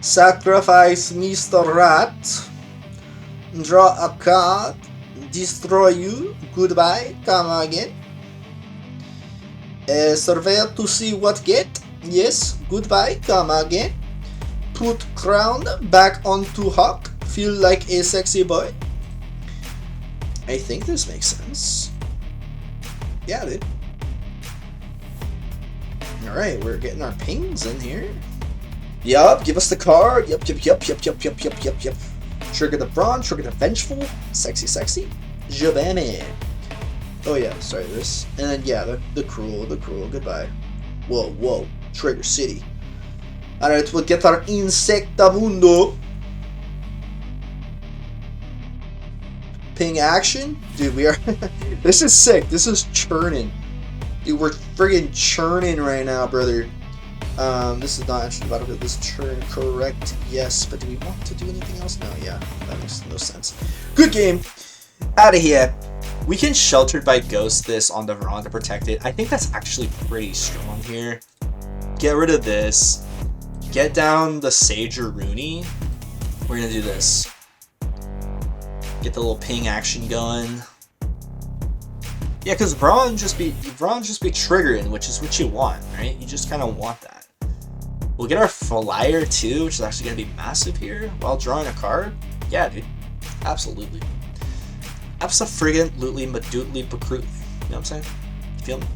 sacrifice Mr. Rat, draw a card, destroy you, goodbye, come again. Surveyor to see what get, yes, goodbye, come again. Put crown back onto Hawk, feel like a sexy boy. I think this makes sense. Yeah, dude. Alright, we're getting our pings in here. Yup, give us the card. Yup. Trigger the Vraan, trigger the Vengeful. Sexy. Jabami. Oh yeah, sorry, this. And then, yeah, the cruel, goodbye. Whoa, Trigger City. Alright, we'll get our Insectamundo. Ping action? Dude, we are... This is sick. This is churning. Dude, we're friggin' churning right now, brother. This is not actually about this turn, correct? Yes, but do we want to do anything else? No, yeah, that makes no sense. Good game. Out of here. We can Sheltered by Ghost this on the Vraan to protect it. I think that's actually pretty strong here. Get rid of this. Get down the Sage Rooney. We're gonna do this. Get the little ping action going. Yeah, because Vraan just be triggering, which is what you want, right? You just kind of want that. We'll get our Flyer too, which is actually going to be massive here while drawing a card. Yeah, dude. Absolutely. Abso-friggin-lutely, madootly, bakrutely. You know what I'm saying? Feel me?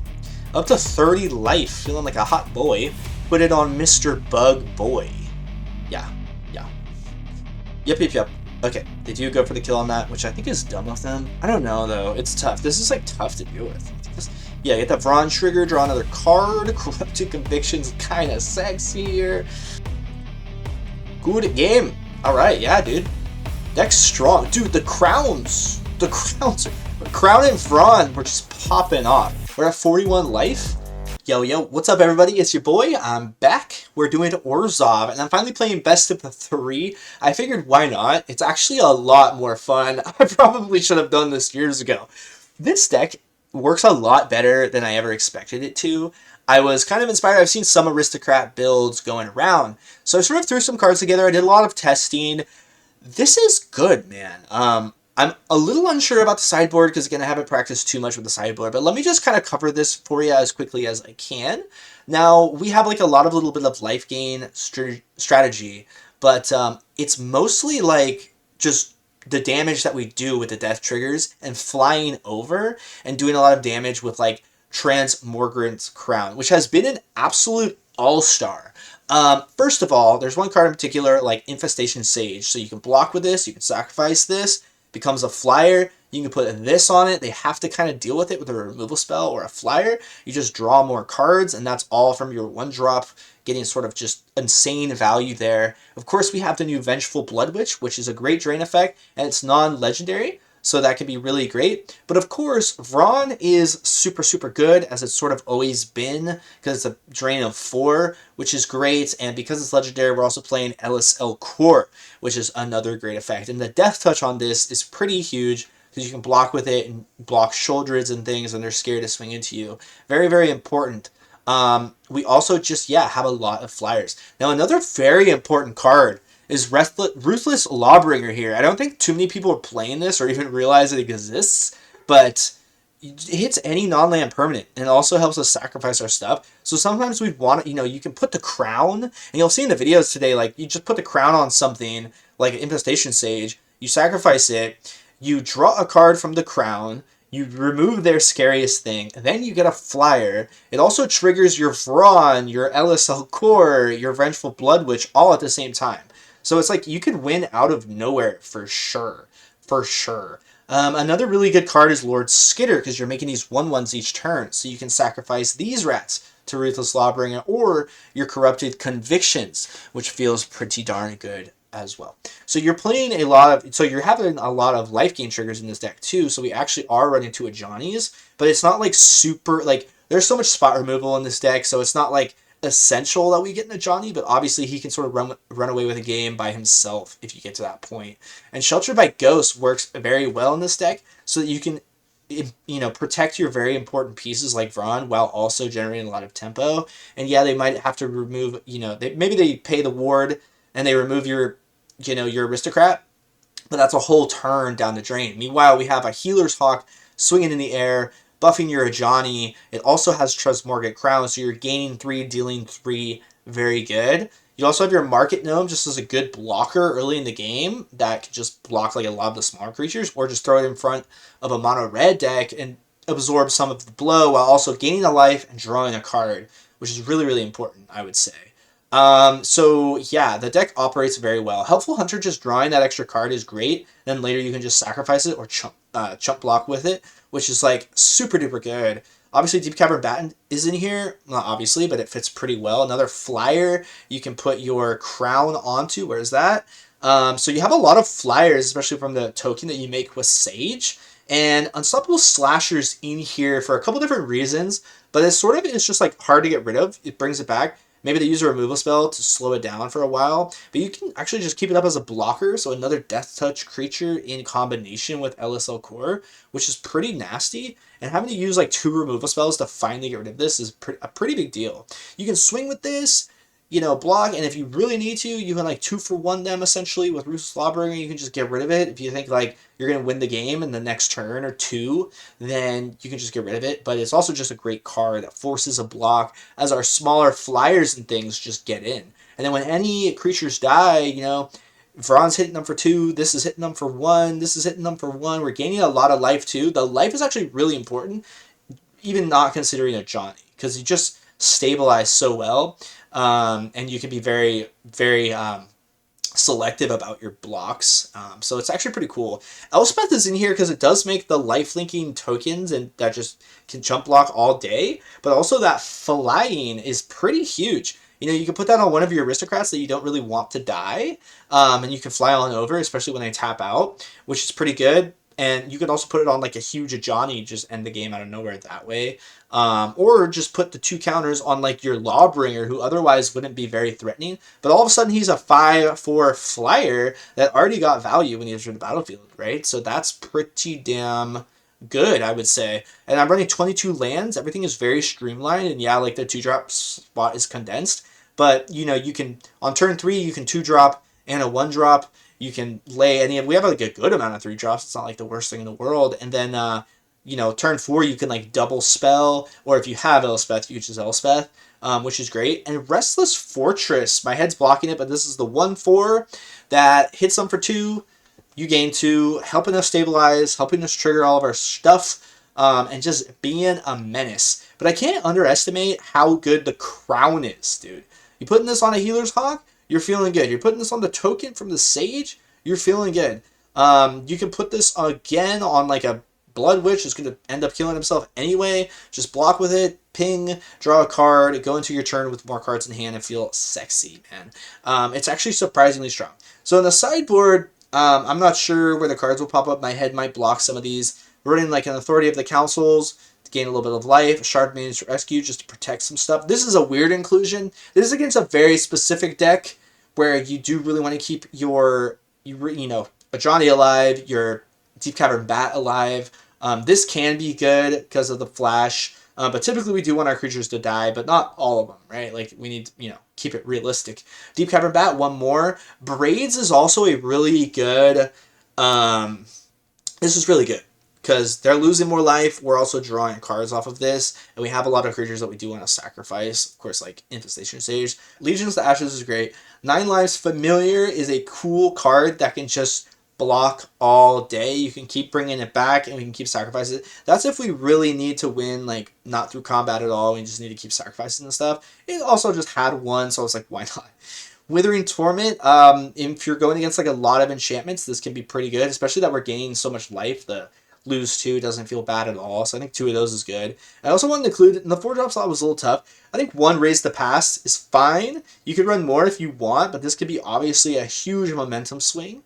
Up to 30 life. Feeling like a hot boy. Put it on Mr. Bug Boy. Yeah. Yep. Okay, they do go for the kill on that, which I think is dumb of them. I don't know, though. It's tough. This is, like, tough to deal with. Yeah, get that Vraan trigger, draw another card. Corrupted Conviction's kind of sexy here. Good game. All right, yeah, dude. Deck's strong. Dude, the crowns. Crown and Vraan were just popping off. We're at 41 life. Yo, what's up, everybody? It's your boy. I'm back. We're doing Orzhov, and I'm finally playing best of the 3. I figured, why not? It's actually a lot more fun. I probably should have done this years ago. This deck works a lot better than I ever expected it to. I was kind of inspired. I've seen some Aristocrat builds going around, so I sort of threw some cards together. I did a lot of testing. This is good, man. I'm a little unsure about the sideboard because, again, I haven't practiced too much with the sideboard, but let me just kind of cover this for you as quickly as I can. Now, we have like a little bit of life gain strategy, but it's mostly like just the damage that we do with the death triggers and flying over and doing a lot of damage with like Transmogrant Crown, which has been an absolute all-star. First of all, there's one card in particular, like Infestation Sage. So you can block with this, you can sacrifice this, becomes a flyer. You can put this on it. They have to kind of deal with it with a removal spell or a flyer. You just draw more cards, and that's all from your 1-drop, getting sort of just insane value there. Of course, we have the new Vengeful Bloodwitch, which is a great drain effect, and it's non-legendary, so that can be really great. But of course, Vraan is super good, as it's sort of always been, because it's a drain of 4, which is great, and because it's legendary, we're also playing Elas-il Kor, which is another great effect. And the death touch on this is pretty huge, because you can block with it and block shoulders and things, and they're scared to swing into you. Very important. We also just, have a lot of flyers. Now, another very important card is Ruthless Lawbringer here. I don't think too many people are playing this or even realize it exists, but it hits any non-land permanent and also helps us sacrifice our stuff. So sometimes we'd want to, you can put the crown, and you'll see in the videos today, like, you just put the crown on something, like Infestation Sage, you sacrifice it, you draw a card from the crown, you remove their scariest thing, and then you get a flyer. It also triggers your Vraan, your Elas-il Kor, your Vengeful Bloodwitch all at the same time. So it's like you could win out of nowhere for sure. Another really good card is Lord Skitter, because you're making these 1/1s each turn. So you can sacrifice these rats to Ruthless Lawbringer or your Corrupted Convictions, which feels pretty darn good as well. So you're playing you're having a lot of life gain triggers in this deck too. So we actually are running 2 Ajani's, but it's not like super, like, there's so much spot removal in this deck, so it's not like essential that we get an Ajani, but obviously he can sort of run away with a game by himself if you get to that point. And Sheltered by Ghost works very well in this deck, so that you can, protect your very important pieces like Vraan while also generating a lot of tempo. And yeah, they might have to remove, maybe they pay the ward and they remove your, your aristocrat, but that's a whole turn down the drain. Meanwhile, we have a Healer's Hawk swinging in the air, buffing your Ajani. It also has Transmogrant Crown, so you're gaining 3, dealing 3, very good. You also have your Market Gnome just as a good blocker early in the game that can just block like a lot of the smaller creatures, or just throw it in front of a mono red deck and absorb some of the blow while also gaining a life and drawing a card, which is really, really important, I would say. So yeah, the deck operates very well. Helpful Hunter, just drawing that extra card is great. Then later you can just sacrifice it or chump block with it, which is like super duper good. Obviously, Deep-Cavern Bat is in here, not obviously, but it fits pretty well. Another flyer you can put your crown onto. Where's that? So you have a lot of flyers, especially from the token that you make with Sage. And Unstoppable Slashers in here for a couple different reasons, but it's just like hard to get rid of. It brings it back. Maybe they use a removal spell to slow it down for a while, but you can actually just keep it up as a blocker, so another Death Touch creature in combination with Elas-il Kor, which is pretty nasty, and having to use like 2 removal spells to finally get rid of this is a pretty big deal. You can swing with this, block, and if you really need to, you can like 2-for-1 them essentially with Ruthless Lawbringer. You can just get rid of it. If you think like you're going to win the game in the next turn or 2, then you can just get rid of it. But it's also just a great card that forces a block as our smaller flyers and things just get in. And then when any creatures die, Vraan's hitting them for 2, this is hitting them for 1, this is hitting them for 1. We're gaining a lot of life too. The life is actually really important, even not considering Ajani, because you just stabilize so well. And you can be very, very selective about your blocks. So it's actually pretty cool. Elspeth is in here because it does make the life-linking tokens and that just can jump block all day. But also that flying is pretty huge. You can put that on one of your aristocrats that you don't really want to die. And you can fly on over, especially when they tap out, which is pretty good. And you could also put it on like a huge Ajani, just end the game out of nowhere that way. Or just put the 2 counters on like your Lawbringer, who otherwise wouldn't be very threatening. But all of a sudden he's a 5/4 flyer that already got value when he entered the battlefield, right? So that's pretty damn good, I would say. And I'm running 22 lands. Everything is very streamlined. And yeah, like the 2-drop spot is condensed. But, you can, on turn 3, you can 2-drop and a 1-drop. You can lay any of, we have like a good amount of 3-drops. It's not like the worst thing in the world. And then, turn 4, you can like double spell, or if you have Elspeth, you choose Elspeth, which is great. And Restless Fortress, my head's blocking it, but this is the 1/4 that hits them for 2. You gain 2, helping us stabilize, helping us trigger all of our stuff, and just being a menace. But I can't underestimate how good the Crown is, dude. You putting this on a Healer's Hawk, you're feeling good. You're putting this on the token from the Sage, you're feeling good. You can put this again on like a Bloodwitch, is going to end up killing himself anyway. Just block with it, ping, draw a card, go into your turn with more cards in hand and feel sexy, man. It's actually surprisingly strong. So in the sideboard, I'm not sure where the cards will pop up. My head might block some of these. We're running like an Authority of the Councils to gain a little bit of life, a Shard Managed Rescue just to protect some stuff. This is a weird inclusion. This is against a very specific deck where you do really want to keep your, Ajani alive, your Deep-Cavern Bat alive. This can be good because of the flash, but typically we do want our creatures to die, but not all of them, right? Like we need to, keep it realistic. Deep-Cavern Bat, one more. Braids is also a really good, this is really good because they're losing more life. We're also drawing cards off of this, and we have a lot of creatures that we do want to sacrifice. Of course, like Infestation Sage. Legions to Ashes is great. 9 Lives Familiar is a cool card that can just block all day. You can keep bringing it back and we can keep sacrificing it. That's if we really need to win, like not through combat at all. We just need to keep sacrificing and stuff. It also just had 1, so I was like, why not? Withering Torment, if you're going against like a lot of enchantments, this can be pretty good, especially that we're gaining so much life. The lose 2 doesn't feel bad at all, so I think 2 of those is good. I also wanted to include, in the 4-drop slot was a little tough. I think 1 Raise the Past is fine. You could run more if you want, but this could be obviously a huge momentum swing.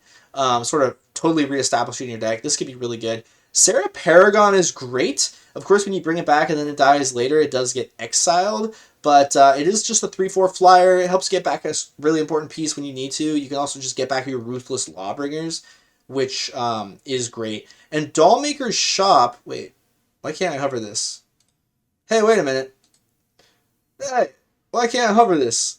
Sort of totally reestablishing your deck. This could be really good. Sarah Paragon is great. Of course, when you bring it back and then it dies later, it does get exiled. But it is just a 3/4 flyer. It helps get back a really important piece when you need to. You can also just get back your Ruthless Lawbringers, which is great. And Dollmaker's Shop... Wait, why can't I hover this? Hey, wait a minute. Hey, why can't I hover this?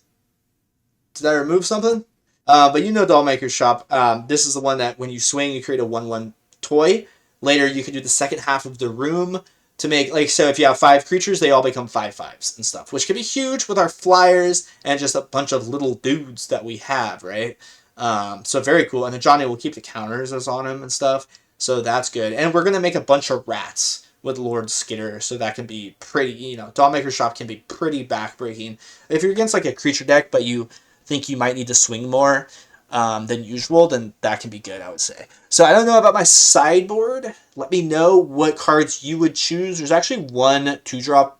Did I remove something? But you know Dollmaker's Shop. This is the one that when you swing, you create a 1/1 toy. Later, you can do the second half of the room to make, like, so if you have 5 creatures, they all become 5/5s and stuff, which can be huge with our flyers and just a bunch of little dudes that we have, right? So very cool. And Ajani will keep the counters as on him and stuff. So that's good. And we're going to make a bunch of rats with Lord Skitter, so that can be pretty, you know, Dollmaker's Shop can be pretty backbreaking. If you're against, like, a creature deck, but you think you might need to swing more than usual, then that can be good, I would say. So I don't know about my sideboard. Let me know what cards you would choose. There's actually one 2-drop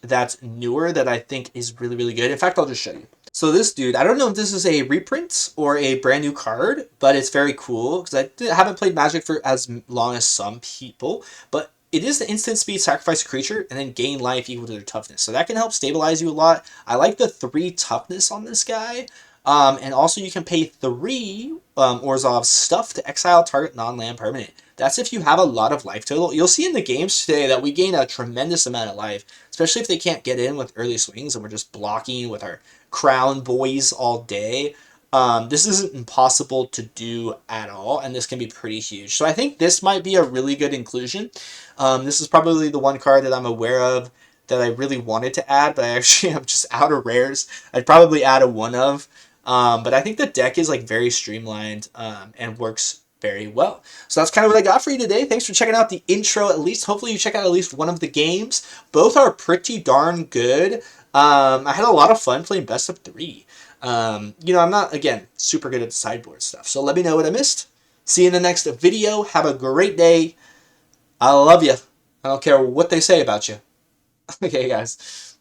that's newer that I think is really, really good. In fact, I'll just show you. So this dude, I don't know if this is a reprint or a brand new card, but it's very cool because I haven't played Magic for as long as some people, but it is the instant speed, sacrifice a creature, and then gain life equal to their toughness. So that can help stabilize you a lot. I like the 3 toughness on this guy. And also you can pay 3 Orzhov stuff to exile target non-land permanent. That's if you have a lot of life total. You'll see in the games today that we gain a tremendous amount of life, especially if they can't get in with early swings and we're just blocking with our crown boys all day. This isn't impossible to do at all, and this can be pretty huge. So I think this might be a really good inclusion. This is probably the one card that I'm aware of that I really wanted to add, but I actually am just out of rares. I'd probably add a 1/of. But I think the deck is like very streamlined and works very well. So that's kind of what I got for you today. Thanks for checking out the intro at least. Hopefully you check out at least one of the games. Both are pretty darn good. I had a lot of fun playing best of 3. You know, I'm not, again, super good at the sideboard stuff. So let me know what I missed. See you in the next video. Have a great day. I love you. I don't care what they say about you. Okay, guys.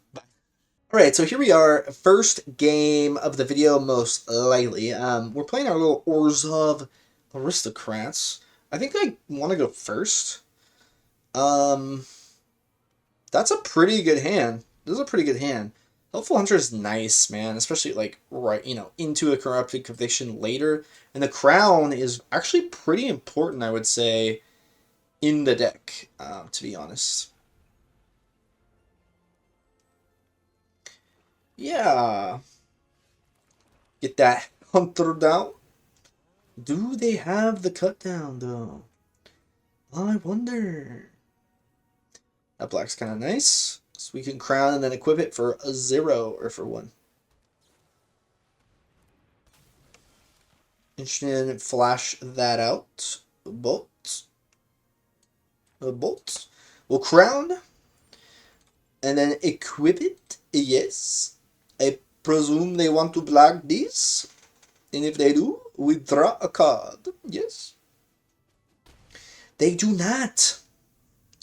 Alright, so here we are, first game of the video, most likely. We're playing our little Orzhov Aristocrats. I think I want to go first. That's a pretty good hand. This is a pretty good hand. Helpful Hunter is nice, man, especially, like, right, you know, into a Corrupted Conviction later. And the Crown is actually pretty important, I would say, in the deck, to be honest. Yeah. Get that Hunter down. Do they have the cut down, though? I wonder. That black's kind of nice. So we can crown and then equip it for a 0 or for 1. Interesting. Flash that out. A bolt. A bolt. We'll crown. And then equip it. Yes. I presume they want to block this. And if they do, we draw a card. Yes. They do not. It's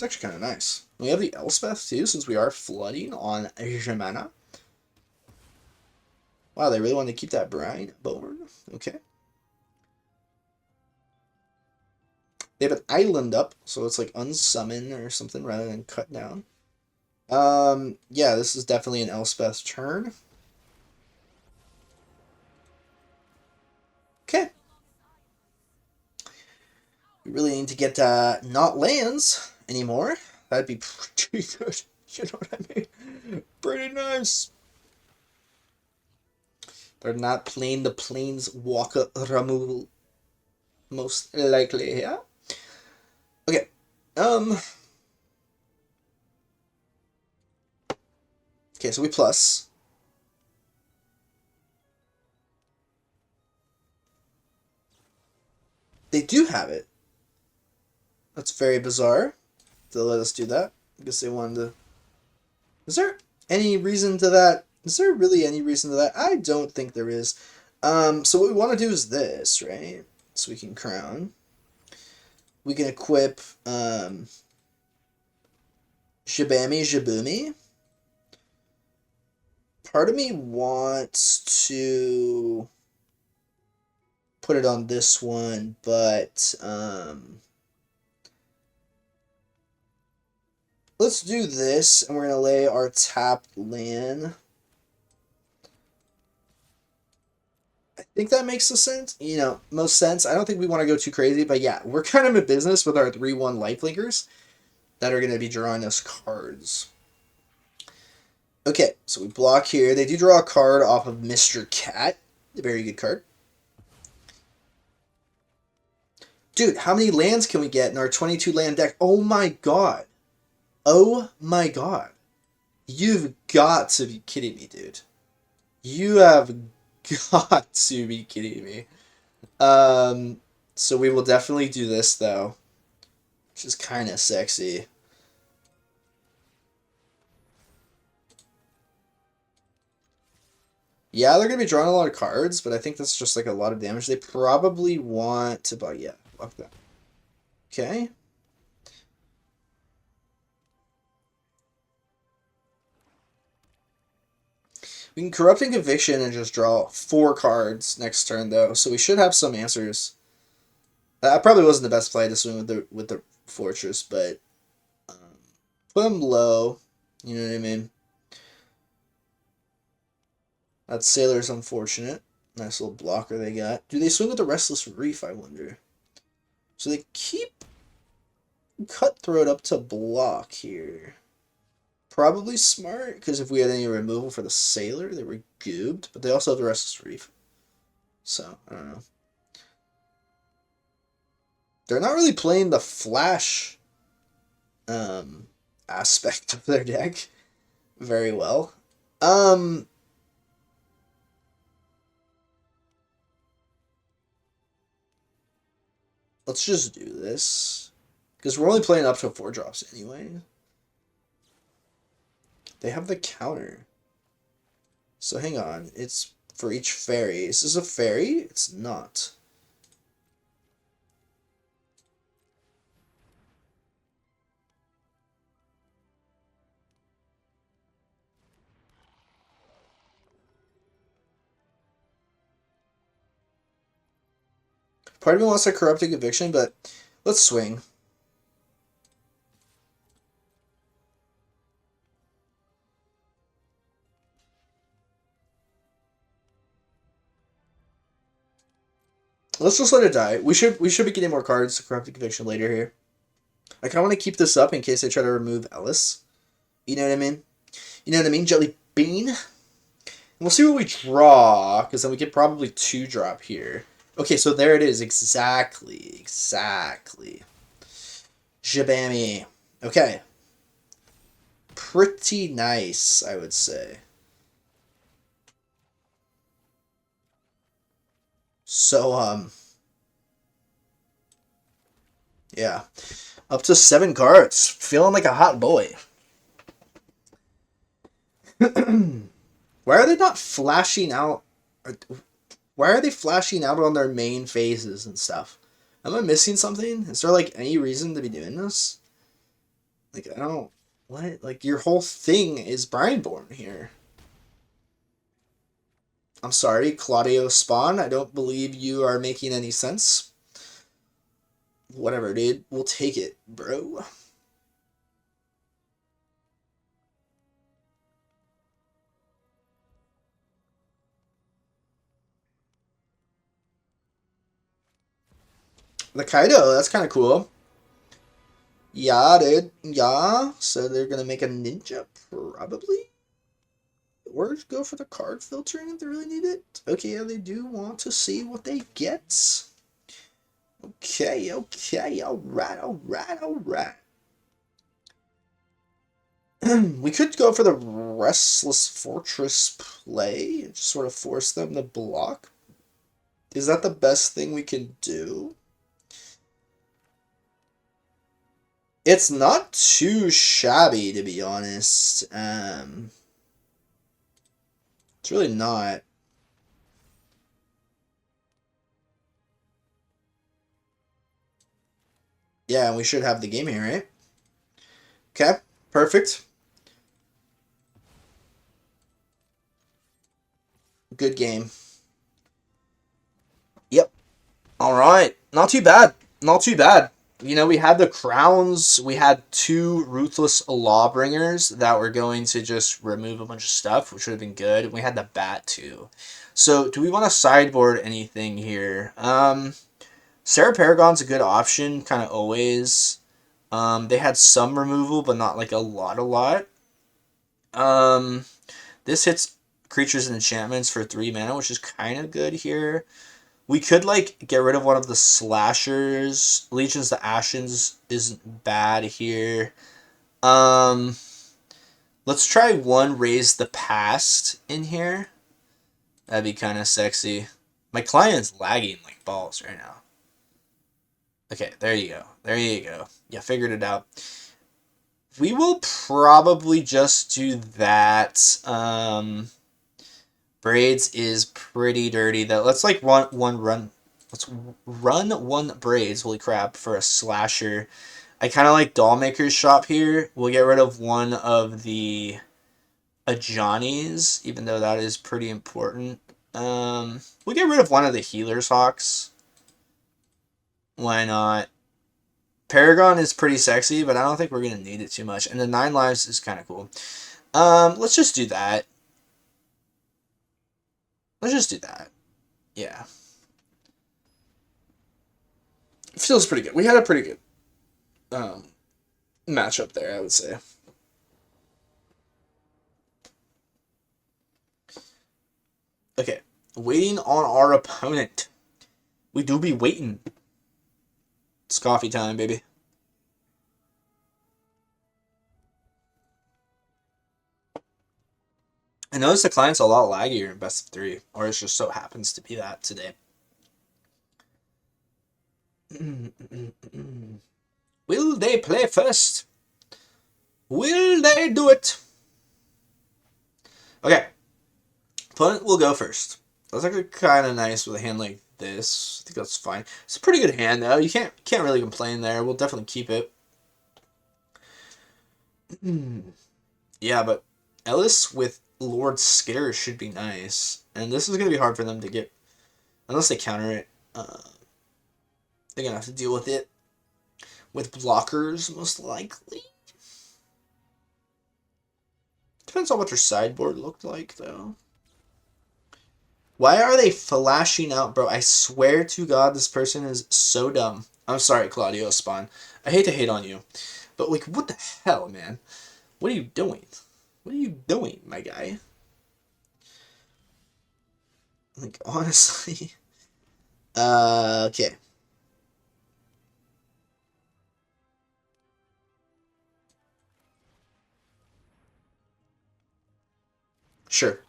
actually kind of nice. We have the Elspeth too, since we are flooding on Ajani. Wow, they really want to keep that brine born. Okay. They have an island up, so it's like unsummon or something rather than cut down. Yeah, this is definitely an Elspeth turn. Okay. We really need to get not lands anymore. That'd be pretty good. You know what I mean? Pretty nice. They're not playing the Planeswalker removal. Most likely, yeah? Okay. Okay, so we plus. They do have it. That's very bizarre. To let us do that. I guess they wanted to... Is there any reason to that? Is there really any reason to that? I don't think there is. So what we want to do is this, right? So we can crown. We can equip Shabami Jabumi. Part of me wants to put it on this one, but let's do this, and we're going to lay our tapped land. I think that makes the sense, you know, most sense. I don't think we want to go too crazy, but yeah, we're kind of in business with our 3/1 lifelinkers that are going to be drawing us cards. Okay, so we block here. They do draw a card off of Mr. Cat, a very good card. Dude, how many lands can we get in our 22 land deck? Oh my god. Oh my god. You've got to be kidding me, dude. You have got to be kidding me. So we will definitely do this, though. Which is kind of sexy. Yeah, they're going to be drawing a lot of cards, but I think that's just like a lot of damage. They probably want to... But yeah, fuck that. Okay. We can Corrupting Conviction and just draw 4 cards next turn, though, so we should have some answers. That probably wasn't the best play to swing with the Fortress, but put them low. You know what I mean? That Sailor's unfortunate. Nice little blocker they got. Do they swing with the Restless Reef, I wonder? So they keep Cutthroat up to block here. Probably smart, because if we had any removal for the Sailor, they were goobed. But they also have the Restless Reef. So, I don't know. They're not really playing the Flash aspect of their deck very well. Let's just do this. Because we're only playing up to 4 drops anyway. They have the counter. So hang on. It's for each fairy. Is this a fairy? It's not. Part of me wants a Corrupting Conviction, but let's swing. Let's just let it die. We should be getting more cards to Corrupting Conviction later here. I kind of want to keep this up in case they try to remove Elas. You know what I mean? You know what I mean? Jelly Bean. And we'll see what we draw, because then we could probably 2-drop here. Okay, so there it is. Exactly. Jabammy. Okay. Pretty nice, I would say. So, yeah. Up to 7 cards. Feeling like a hot boy. Why are they not flashing out? Why are they flashing out on their main phases and stuff? Am I missing something? Is there, like, any reason to be doing this? Like, I don't... What? Like, your whole thing is Brineborn here. I'm sorry, Claudio Spawn. I don't believe you are making any sense. Whatever, dude. We'll take it, bro. The Kaido, that's kind of cool. Yeah, dude. Yeah. So they're going to make a ninja, probably? Or go for the card filtering if they really need it. Okay, yeah, they do want to see what they get. Okay, alright. We could go for the Restless Fortress play and just sort of force them to block. Is that the best thing we can do? It's not too shabby, to be honest. It's really not. Yeah, and we should have the game here, right? Okay, perfect. Good game. Yep. Alright. Not too bad. Not too bad. You know, we had the crowns. We had 2 Ruthless Lawbringers that were going to just remove a bunch of stuff, which would have been good. We had the bat, too. So, do we want to sideboard anything here? Sarah Paragon's a good option, kind of always. They had some removal, but not like a lot. This hits creatures and enchantments for 3 mana, which is kind of good here. We could, like, get rid of one of the slashers. Legions to Ashes isn't bad here. Let's try one Raise the Past in here. That'd be kind of sexy. My client's lagging like balls right now. Okay, there you go. There you go. Yeah, figured it out. We will probably just do that. Braids is pretty dirty though. Let's like run. Let's run one Braids. Holy crap! For a slasher, I kind of like Dollmaker's Shop here. We'll get rid of one of the Ajani's, even though that is pretty important. We'll get rid of one of the Healer's Hawks. Why not? Paragon is pretty sexy, but I don't think we're going to need it too much. And the 9 lives is kind of cool. Let's just do that. Let's just do that. Yeah. It feels pretty good. We had a pretty good matchup there, I would say. Okay. Waiting on our opponent. We do be waiting. It's coffee time, baby. I noticed the client's a lot laggier in best of 3, or it just so happens to be that today. Will they play first? Will they do it? Okay. Opponent will go first. That's actually kind of nice with a hand like this. I think that's fine. It's a pretty good hand though. You can't really complain there. We'll definitely keep it. Yeah, but Ellis with Lord Skitter should be nice. And this is going to be hard for them to get, unless they counter it. They're going to have to deal with it with blockers, most likely. Depends on what your sideboard looked like, though. Why are they flashing out, bro? I swear to God, this person is so dumb. I'm sorry, Claudio Spawn. I hate to hate on you. But, like, what the hell, man? What are you doing? What are you doing, my guy? Like, honestly. Okay. Sure.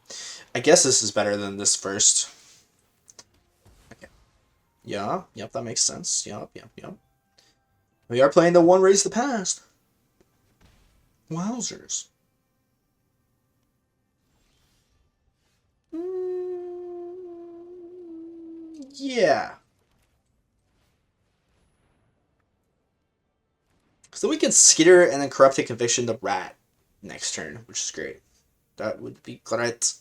I guess this is better than this first. Okay. Yeah, yep, that makes sense. Yep. We are playing the one Raise the Past. Wowzers. Yeah. So we can Skitter and then Corrupted Conviction the Rat next turn, which is great. That would be great.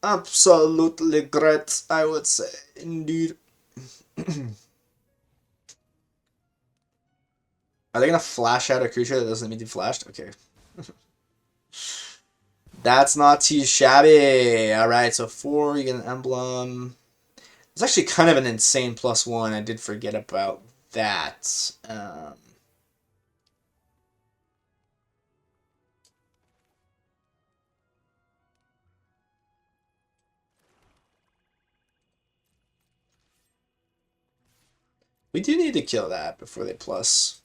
Absolutely great, I would say. Indeed. Are they going to flash out a creature that doesn't need to be flashed? Okay. That's not too shabby. Alright, so 4, you get an emblem. It's actually kind of an insane +1. I did forget about that. We do need to kill that before they plus.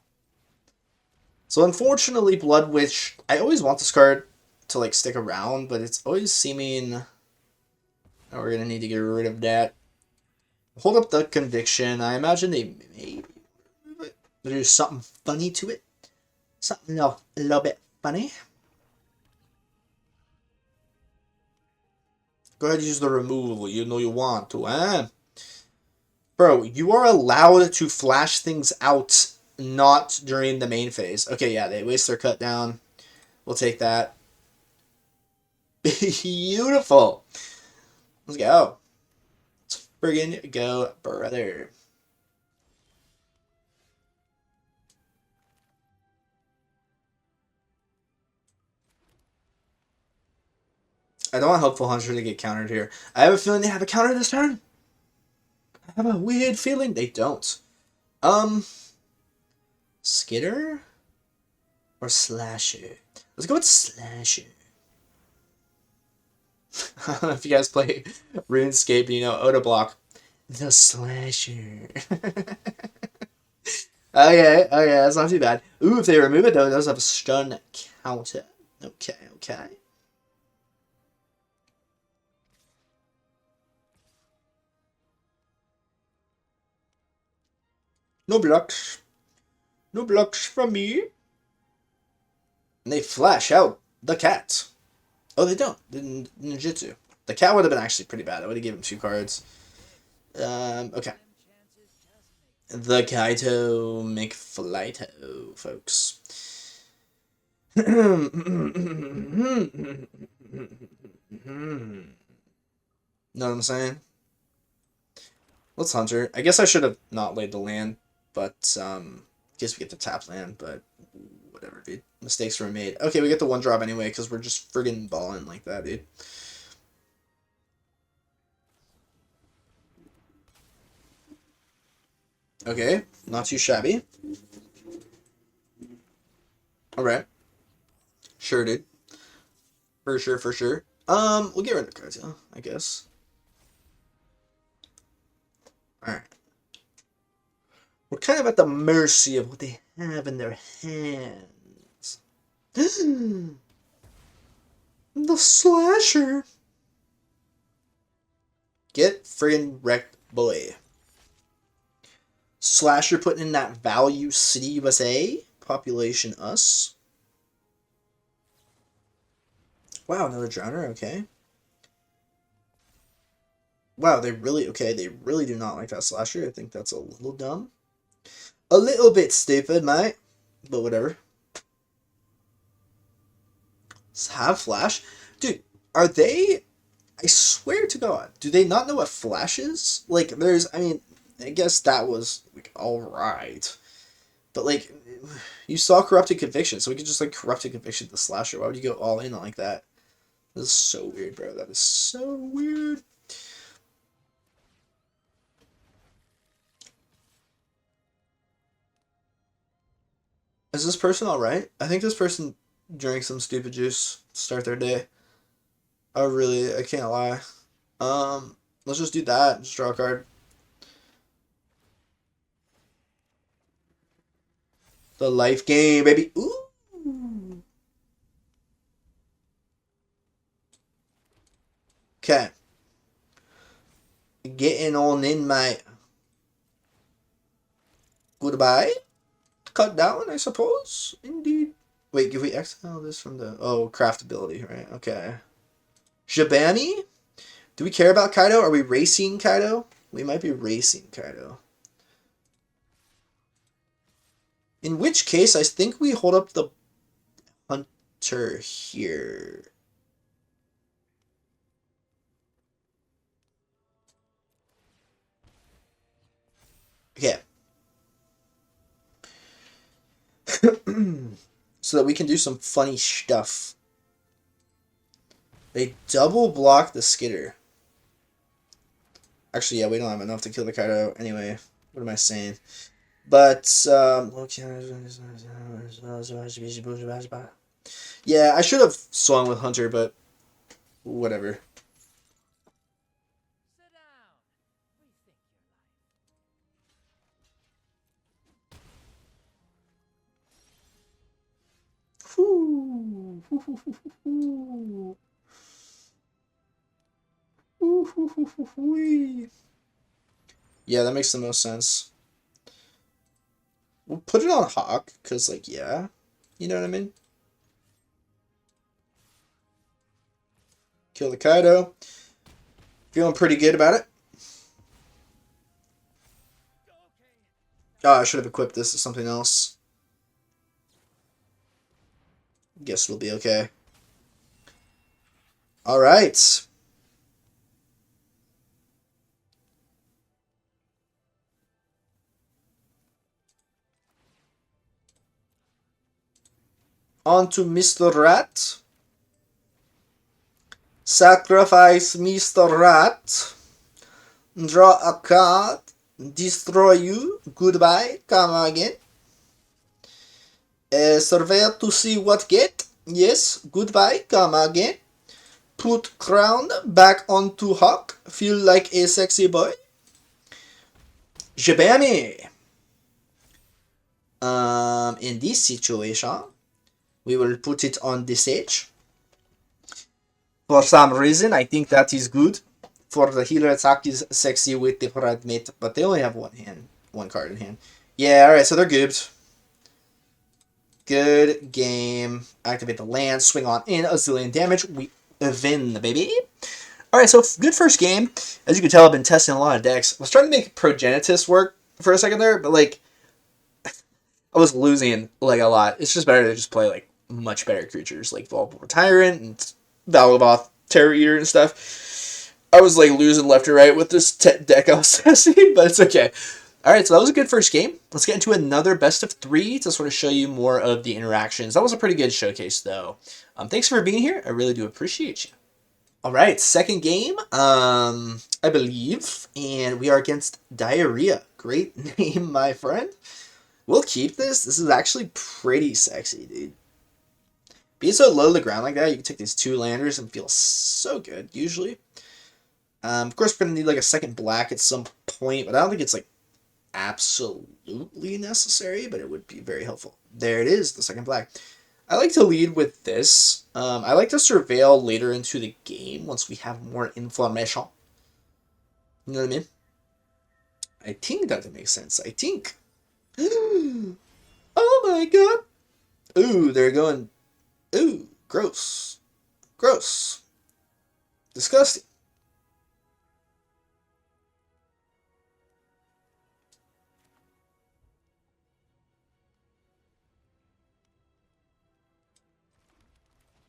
So unfortunately, Bloodwitch, I always want this card to like stick around, but it's always seeming that we're going to need to get rid of that. Hold up the Conviction. I imagine they maybe there's something funny to it. Something a little bit funny. Go ahead and use the removal. You know you want to, eh? Bro, you are allowed to flash things out not during the main phase. Okay, yeah, they waste their cut down. We'll take that. Beautiful. Let's go. Let's friggin' go, brother. I don't want Helpful Hunter to get countered here. I have a feeling they have a counter this turn. I have a weird feeling they don't. Skitter? Or Slasher? Let's go with Slasher. I don't know if you guys play RuneScape, you know, Auto Block. The Slasher. Okay, that's not too bad. Ooh, if they remove it though, it does have a stun counter. Okay. No blocks. No blocks from me. And they flash out the cat. Oh, they don't. The ninjutsu. The cat would have been actually pretty bad. I would have given him 2 cards. Okay. The Kaito McFlyto, folks. Know what I'm saying? Let's Hunter. I guess I should have not laid the land, but guess we get the tap land, but whatever, dude. Mistakes were made. Okay, we get the 1 drop anyway, because we're just friggin' balling like that, dude. Okay, not too shabby. Alright. Sure, dude. For sure. We'll get rid of the cards, yeah, I guess. Alright. We're kind of at the mercy of what they have in their hands. The Slasher. Get friggin' wrecked, boy. Slasher putting in that value City USA. Population us. Wow, another Drowner, okay. Wow, they really do not like that Slasher. I think that's a little dumb. A little bit stupid, mate. But whatever. Have Flash? Dude, are they... I swear to God, do they not know what Flash is? Like, I guess that was, like, alright. But, like, you saw Corrupted Conviction, so we could just, like, Corrupted Conviction the Slasher. Why would you go all in like that? This is so weird, bro. That is so weird. Is this person alright? I think this person drank some stupid juice to start their day. I can't lie. Let's just do that. Just draw a card. The life game, baby. Ooh. Okay. Getting on in, mate. Goodbye. Cut down, I suppose. Indeed. Wait, if we exile this from the... Oh, craftability, right? Okay. Jabani? Do we care about Kaido? Are we racing Kaido? We might be racing Kaido. In which case, I think we hold up the Hunter here. Okay. So that we can do some funny stuff. They double block the Skitter. Actually, yeah, we don't have enough to kill the Kaido anyway. What am I saying? But, yeah, I should have swung with Hunter, but whatever. Yeah, that makes the most sense. We'll put it on Hawk, because, like, yeah. You know what I mean? Kill the Kaido. Feeling pretty good about it. Oh, I should have equipped this to something else. Guess it'll be okay. Alright. On to Mr. Rat. Sacrifice Mr. Rat. Draw a card. Destroy you. Goodbye. Come again. Surveyor to see what get. Yes. Goodbye. Come again. Put crown back onto Hawk. Feel like a sexy boy. Jabami. In this situation, we will put it on the Sage. For some reason, I think that is good. For the healer attack is sexy with the Pridemate, but they only have one card in hand. Yeah, alright, so they're goobed. Good game. Activate the land, swing on in, a zillion damage. We win, baby. Alright, so good first game. As you can tell, I've been testing a lot of decks. I was trying to make Progenitus work for a second there, but like, I was losing like a lot. It's just better to just play like much better creatures like Vulnerable Tyrant and Valaboth Terror Eater and stuff. I was like losing left or right with this deck I was testing, but it's okay. Alright, so that was a good first game. Let's get into another best of 3 to sort of show you more of the interactions. That was a pretty good showcase though. Thanks for being here. I really do appreciate you. Alright, second game, I believe, and we are against Diarrhea. Great name, my friend. We'll keep this. This is actually pretty sexy, dude. Being so low to the ground like that, you can take these 2 landers and feel so good, usually. Of course, we're going to need like a second black at some point, but I don't think it's like absolutely necessary, but it would be very helpful. There it is, the second black. I like to lead with this. I like to surveil later into the game once we have more information. You know what I mean? I think that makes sense. I think. Oh my god. Ooh, they're going. Ooh, gross. Gross. Disgusting.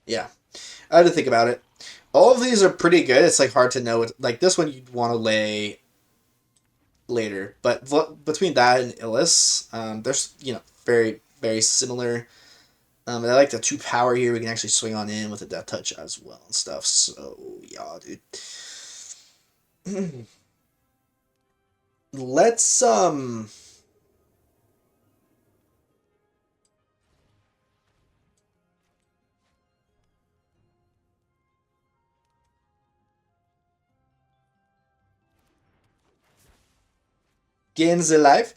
Yeah, I had to think about it. All of these are pretty good. It's like hard to know. Like this one you'd want to lay later, but between that and Elas, there's very very similar. And I like the 2 power here. We can actually swing on in with a Death Touch as well and stuff. So yeah, dude. Let's gain the life.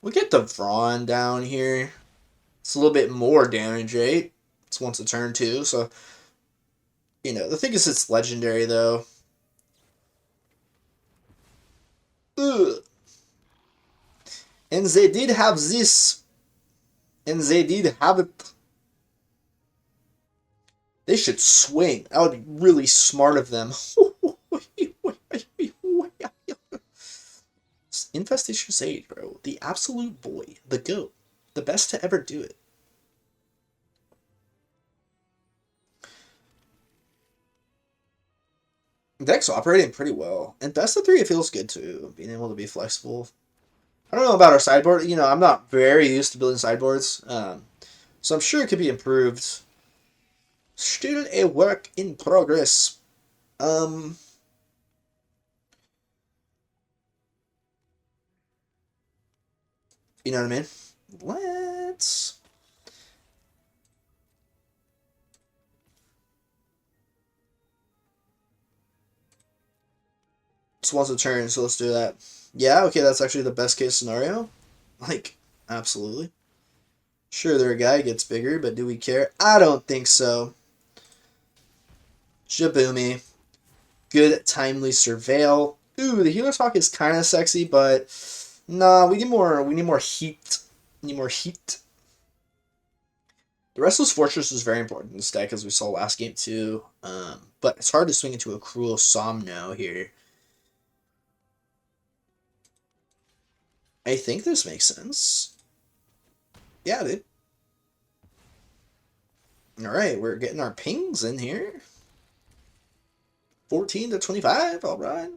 We get the Vraan down here. It's a little bit more damage, right? It's once a turn too, so the thing is it's legendary though. Ugh. And they did have this. And they did have it. They should swing. That would be really smart of them. Infestation Sage, bro. The absolute boy. The GOAT. The best to ever do it. Deck's operating pretty well. And best of 3, it feels good too. Being able to be flexible. I don't know about our sideboard. I'm not very used to building sideboards. So I'm sure it could be improved. Still a work in progress. You know what I mean? Let's... It's once a turn, so let's do that. Yeah, okay, that's actually the best case scenario. Like, absolutely. Sure, their guy gets bigger, but do we care? I don't think so. Jaboomy. Good timely surveil. Ooh, the Healer's Hawk is kind of sexy, but nah, we need more heat. We need more heat. The Restless Fortress is very important in this deck, as we saw last game too. But it's hard to swing into a Cruel Somno here. I think this makes sense. Yeah, dude. Alright, we're getting our pings in here. 14 to 25, alright.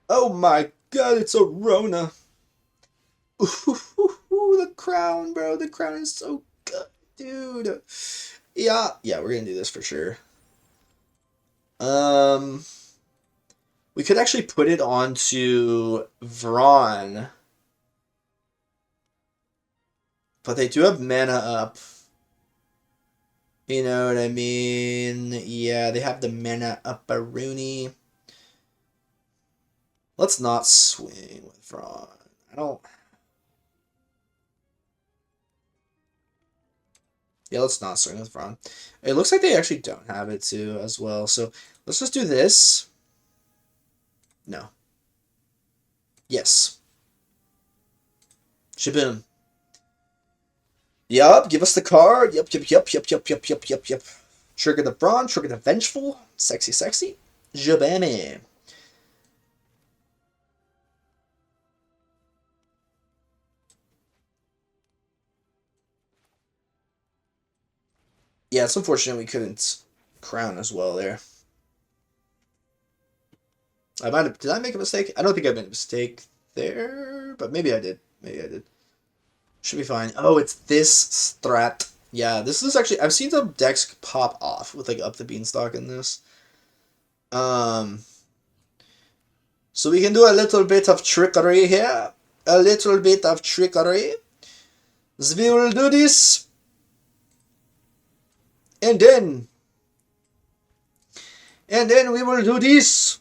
Oh my god, it's a Rona. Ooh, the crown, bro. The crown is so good, dude. Yeah, we're gonna do this for sure. We could actually put it onto Vraan. But they do have mana up. You know what I mean? Yeah, they have the mana up-a-rooney. Let's not swing with Vraan. I don't... Yeah, let's not swing with Vraan. It looks like they actually don't have it too as well. So let's just do this. No. Yes. Shaboom. Yup, give us the card. Yup. Trigger the Vraan, trigger the Vengeful. Sexy, sexy. Jabammy. Yeah, it's unfortunate we couldn't crown as well there. Did I make a mistake? I don't think I made a mistake there, but maybe I did. Maybe I did. Should be fine. Oh, it's this strat. Yeah, this is actually, I've seen some decks pop off with like Up the Beanstalk in this. So we can do a little bit of trickery here. A little bit of trickery. So we will do this. And then we will do this.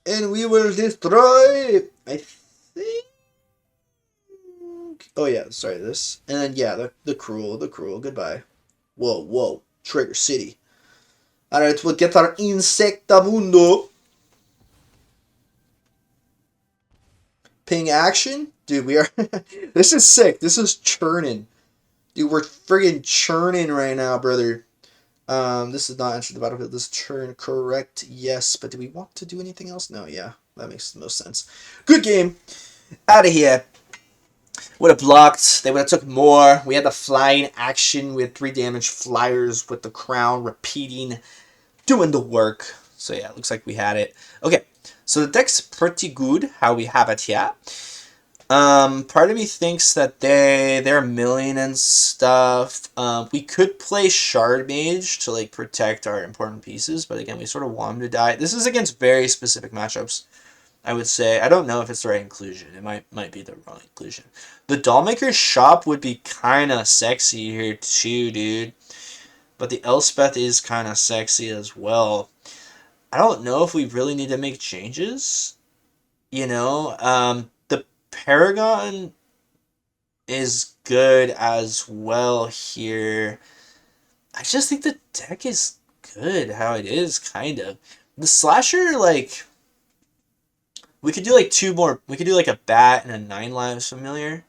And we will destroy, I think. Oh yeah, sorry, this. And then yeah, the cruel, goodbye. Whoa, Trigger City. Alright, we'll get our Insectamundo. Ping action? Dude, we are this is sick. This is churning. Dude, we're friggin' churning right now, brother. This is not enter the battlefield this turn, correct? Yes, but do we want to do anything else? No, yeah, that makes the most sense. Good game. Out of here. Would have blocked. They would have took more. We had the flying action. We had 3 damage flyers with the crown repeating, doing the work. So yeah, it looks like we had it. Okay, so the deck's pretty good how we have it here. Part of me thinks that they're milling and stuff. We could play Shard Mage to like protect our important pieces, but again, we sort of want them to die. This is against very specific matchups, I would say. I don't know if it's the right inclusion. It might be the wrong inclusion. The Dollmaker's Shop would be kind of sexy here too, dude. But the Elspeth is kind of sexy as well. I don't know if we really need to make changes. You know, the Paragon is good as well here. I just think the deck is good how it is, kind of. The Slasher, like, we could do like 2 more. We could do like a Bat and a 9 Lives Familiar.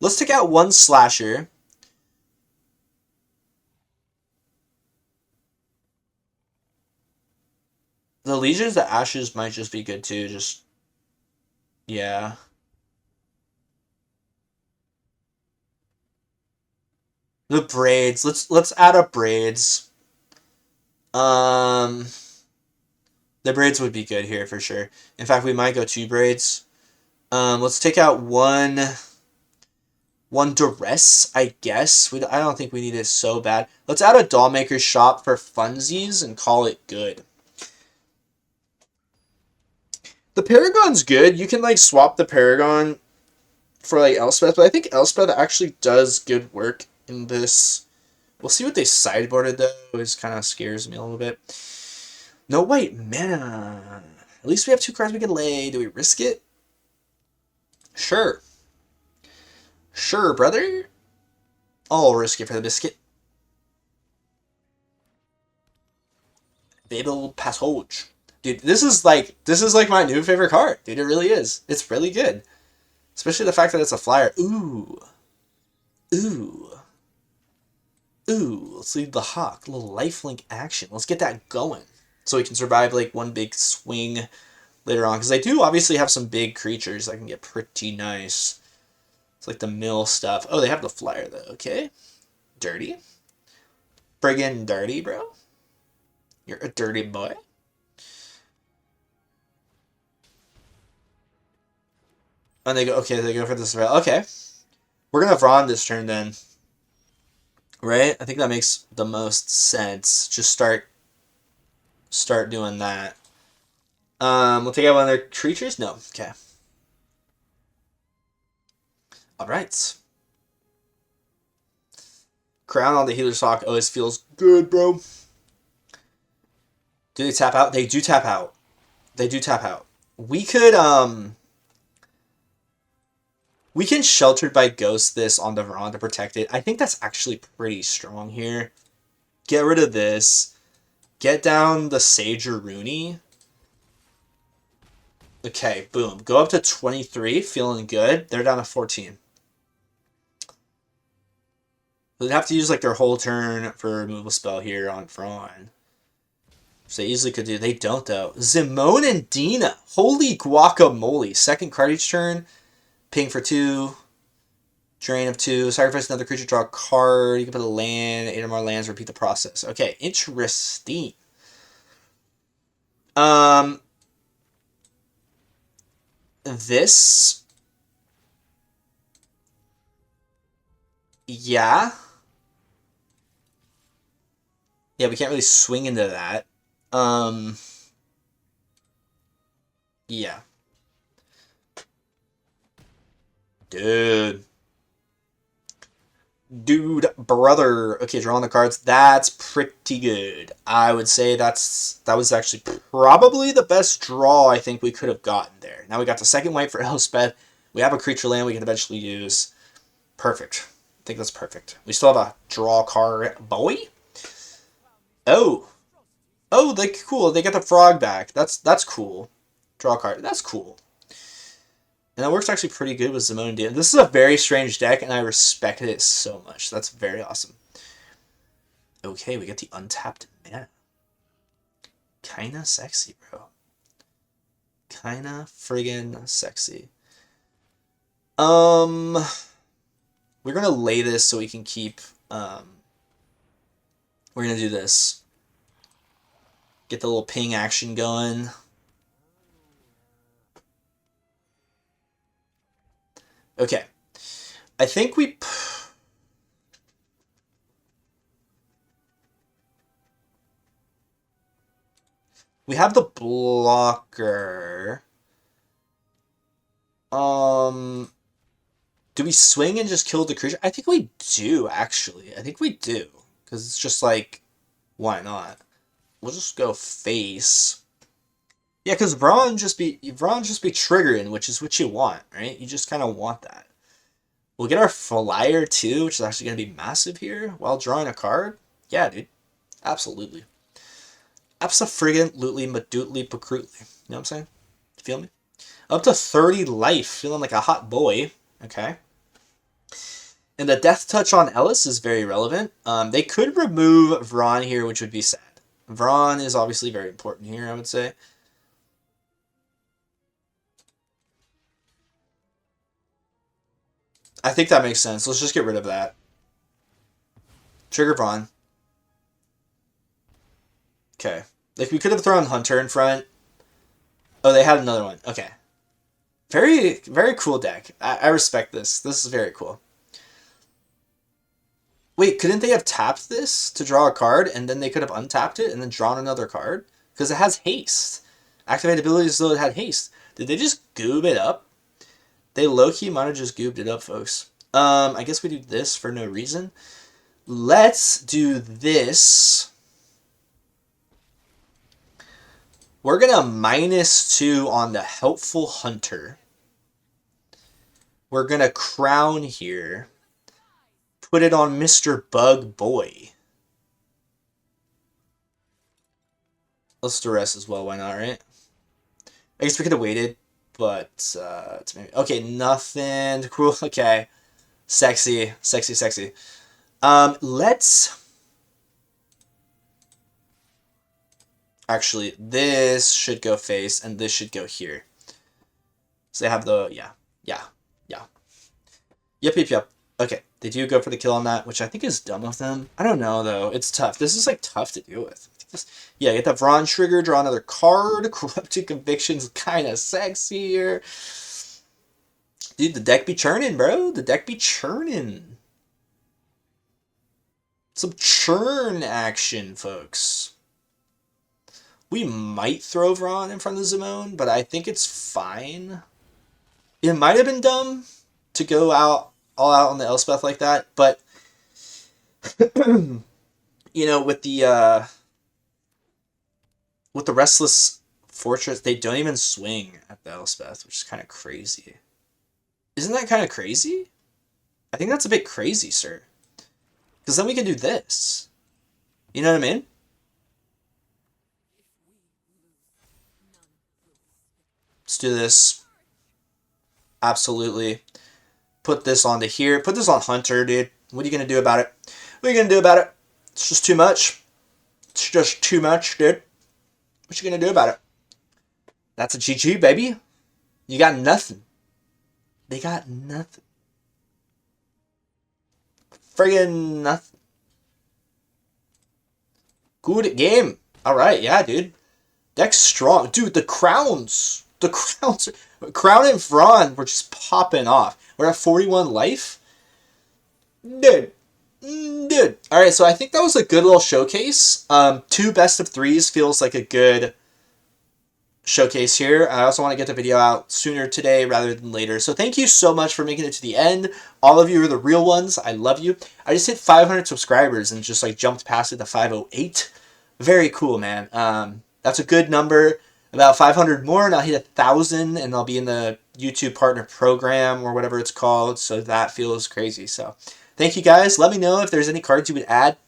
Let's take out 1 Slasher. The Legions of Ashes might just be good too, just, yeah. The Braids, let's add up Braids. The Braids would be good here for sure. In fact, we might go 2 Braids. Let's take out one Duress, I guess. I don't think we need it so bad. Let's add a Dollmaker's Shop for funsies and call it good. The Paragon's good. You can like swap the Paragon for like Elspeth, but I think Elspeth actually does good work in this. We'll see what they sideboarded though. It kind of scares me a little bit. No white mana. At least we have 2 cards we can lay. Do we risk it? Sure. Sure, brother. I'll risk it for the biscuit. Babel Passage. Dude, this is like my new favorite card. Dude, it really is. It's really good. Especially the fact that it's a flyer. Ooh. Let's leave the Hawk. A little lifelink action. Let's get that going. So we can survive like 1 big swing later on. Because I do obviously have some big creatures that can get pretty nice. It's like the mill stuff. Oh, they have the flyer though. Okay. Dirty. Friggin' dirty, bro. You're a dirty boy. And they go for this. Okay. We're going to Vraan this turn then. Right? I think that makes the most sense. Just start doing that. We'll take out one of their creatures? No. Okay. Alright. Crown on the Healer's Hawk always feels good, bro. Do they tap out? They do tap out. They do tap out. We can Sheltered by Ghost this on the Vraan to protect it. I think that's actually pretty strong here. Get rid of this. Get down the Sage Rooney. Okay, boom. Go up to 23, feeling good. They're down to 14. They'd have to use like their whole turn for a removal spell here on Vraan. So they easily could do. They don't though. Zimone and Dina. Holy guacamole. Second card each turn. Ping for 2. Drain of 2. Sacrifice another creature. Draw a card. You can put a land. 8 or more lands. Repeat the process. Okay, interesting. This. Yeah. Yeah, we can't really swing into that. Yeah. Dude, brother. Okay, drawing the cards. That's pretty good. I would say that was actually probably the best draw I think we could have gotten there. Now we got the second white for Elspeth. We have a creature land we can eventually use. Perfect. I think that's perfect. We still have a draw card. Boy? Oh. Oh, cool. They get the frog back. That's cool. Draw a card. That's cool. And that works actually pretty good with Zimone and Dina. This is a very strange deck, and I respected it so much. That's very awesome. Okay, we get the untapped mana. Kinda sexy, bro. Kinda friggin' sexy. We're gonna lay this so we can keep, we're gonna do this. Get the little ping action going. Okay. I think we have the blocker. Do we swing and just kill the creature? I think we do, actually. I think we do. Because it's just like, why not? We'll just go face. Yeah, because Vraan just be triggering, which is what you want, right? You just kind of want that. We'll get our flyer too, which is actually going to be massive here while drawing a card. Yeah, dude. Absolutely. Abso-friggin-lutely, madootly, pacrootly. You know what I'm saying? You feel me? Up to 30 life. Feeling like a hot boy. Okay. And the death touch on Elas is very relevant. They could remove Vraan here, which would be sad. Vraan is obviously very important here, I would say. I think that makes sense. Let's just get rid of that. Trigger Vraan. Okay. Like, we could have thrown Hunter in front. Oh, they had another one. Okay. Very, very cool deck. I respect this. This is very cool. Wait, couldn't they have tapped this to draw a card, and then they could have untapped it and then drawn another card? Because it has haste. Activate abilities though it had haste. Did they just goob it up? They low-key might have just goobed it up, folks. I guess we do this for no reason. Let's do this. We're going to -2 on the Helpful Hunter. We're going to Crown here. Put it on Mr. Bug Boy. Let's Duress as well, why not, right? I guess we could have waited, but it's maybe... Okay, nothing cool. Okay. Sexy, sexy, sexy. Let's... Actually, this should go face, and this should go here. So they have the... Yeah. Yep. Okay, they do go for the kill on that, which I think is dumb of them. I don't know, though. It's tough. This is, like, tough to deal with. Yeah, get that Vraan trigger, draw another card. Corrupted Conviction's kind of sexier. Dude, the deck be churning, bro. The deck be churning. Some churn action, folks. We might throw Vraan in front of Zimone, but I think it's fine. It might have been dumb to go all out on the Elspeth like that, but You know, with the Restless Fortress, they don't even swing at the Elspeth, which is kind of crazy. Isn't that kind of crazy? I think that's a bit crazy, sir. Because then we can do this. You know what I mean? Let's do this. Absolutely. Put this onto here. Put this on Hunter, dude. What are you going to do about it? What are you going to do about it? It's just too much. It's just too much, dude. What you going to do about it? That's a GG, baby. You got nothing. They got nothing. Friggin' nothing. Good game. Alright, yeah, dude. Deck's strong. Dude, the crowns. The crowns. Crown and Vraan were just popping off. We're at 41 life. Dude. Dude. Alright, so I think that was a good little showcase. 2 best of 3s feels like a good showcase here. I also want to get the video out sooner today rather than later. So thank you so much for making it to the end. All of you are the real ones. I love you. I just hit 500 subscribers and just like jumped past it to 508. Very cool, man. That's a good number. About 500 more and I'll hit 1,000 and I'll be in the YouTube partner program or whatever it's called. So that feels crazy. So thank you guys. Let me know if there's any cards you would add,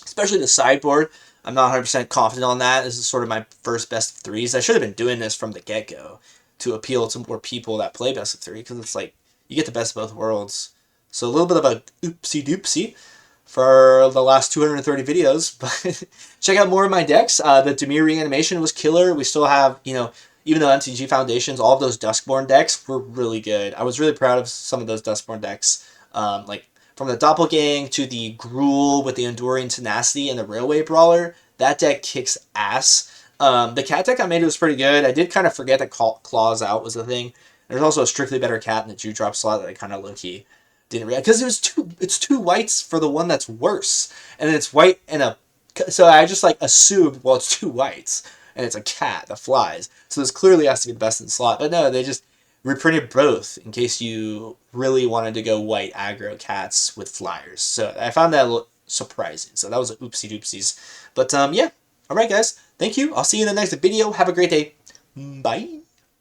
especially the sideboard. I'm not 100% confident on that. This is sort of my first best of 3s. I should have been doing this from the get-go to appeal to more people that play best of 3 because it's like you get the best of both worlds. So a little bit of a oopsie-doopsie for the last 230 videos. But check out more of my decks. The Dimir Reanimation was killer. We still have, you know, even though MTG Foundations, all of those Duskborn decks were really good. I was really proud of some of those Duskborn decks. Like from the Doppelgang to the Gruul with the Enduring Tenacity and the Railway Brawler, that deck kicks ass. The cat deck I made was pretty good. I did kind of forget that Claws Out was the thing. There's also a Strictly Better Cat in the Dewdrop slot that I kind of low-key didn't react. Because it's two whites for the one that's worse. And then it's white and a... So I just like assumed, well, it's 2 whites. And it's a cat that flies. So this clearly has to be the best in the slot. But no, they just reprinted both in case you really wanted to go white aggro cats with flyers. So I found that a little surprising. So that was an oopsie doopsies. But yeah. Alright guys. Thank you. I'll see you in the next video. Have a great day. Bye.